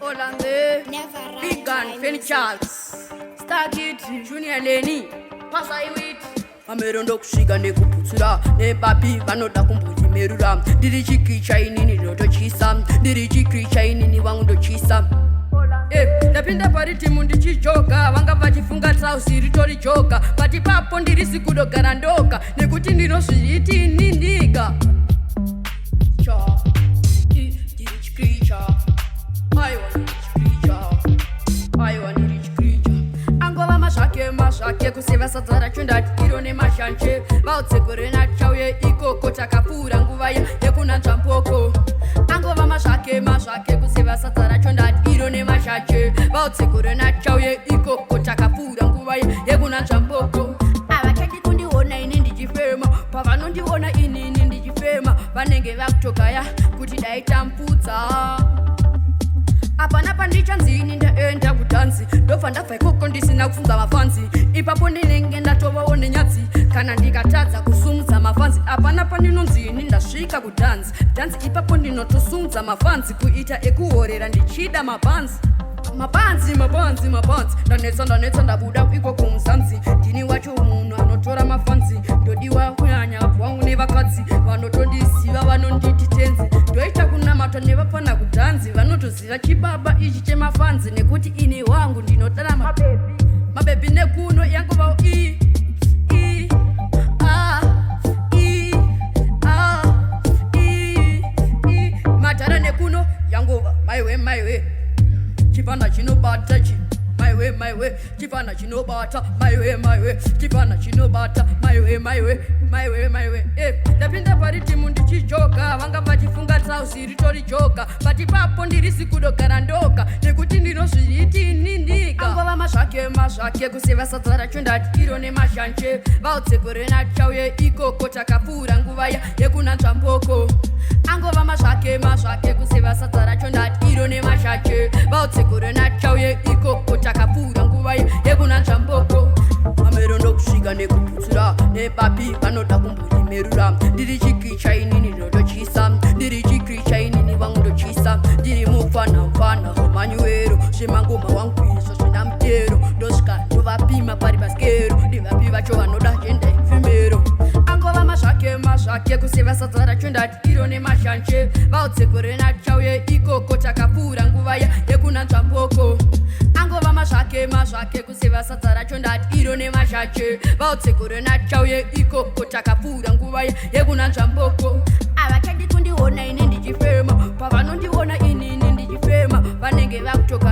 Never Run Big Gun, Dry Fanny Musiq. Charles, Starkid, Junior Lenny, Pasaiwit. Amerondo kushiga nekuputsura nepapi vanoda kumbotimerura ndiri chikricha inini ndotochisa ndiri chikricha inini vangu ndochisa ndapinda paritimu ndichijoka vanga vachifunga trausi ritori joka pati papo ndirisi kudogara ndoka nekuti ndinozviiti nindiga ndiri chikricha aiwa ndiri chikricha angova mazvake kuseva sadza racho ndati iro nemashanje vautsekore nachauye ikoko takapfuura nguva yekunanzva mboko angova mazvake kuseva sadza racho ndati iro nemashanje vautsekore nachauye ikoko takapfuura nguva yekunanzva mboko avachadi kundiona ini ndichifema pavanondiona inini ndichifema vanenge vakutokaya kuti daitampudza apana pandichanzini ndaenda kudhanzi ndobva ndabva ikoko ndisina kufunza mafanzi ipapo ndinenge ndatovawo nenyadzi kana ndikatadza kusumudza mafanzi apana pandinonzini ndasvika kudhanzi dhanzi ipapo ndinotosumudza mafanzi kuita ekuhorera ndichida mabanzi ndanetsa ndabuda ikoko muzanzi ndini wacho munhu anotora mafanzi ndodiwa kunyanya vangu nevakadzi vanotondiziva vanonditi tenzi ndoita kunamata nevapana kudhanzi vanotoziva chibaba ichi chemafanzi nekuti ini wangu ndinodara mabhebi nekuno yangovawo madhara nekuno yangova maiwe chipanda chinobata maiwe chipanda chinobata maiwe chipanda chinobata maiwe ndapinda paritimu ndichijoka vanga vachifunga trausi ritori joka pati papo ndirisi kudogara ndoka nekuti ndinozviiti nindiga angova mazvake kuseva sadza racho ndati iro nemashanje vautsekore nachauye ikoko takapfuura nguva yekunanzva mboko angova mazvake kuseva sadza racho ndati iro nemashanje vautsekore nachauye ikoko takapfuura nguva yekunanzva mboko amerondo kusvika nekuputsura nepapi vanoda kumbotimerura ndiri chikricha inini ndotochisa ndiri chikricha inini vangu ndochisa ndiri mufana homanyuero zvemangoma wangwizvo zvina mutero ndosvika ndovapima pari baskero ndivapi vacho vanoda jenda ifemero angova mazvake kuseva sadza racho ndati iro nemashanje vautsekore nachauye ikoko takapfuura nguva yekunanzva mboko angova mazvake kuseva sadza racho ndati iro nemashanje vautsekore nachauye ikoko takapfuura nguva yekunanzva mboko avachadi kundiona ini ndichifema pavanondiona inini ndichifema vanenge vakutoka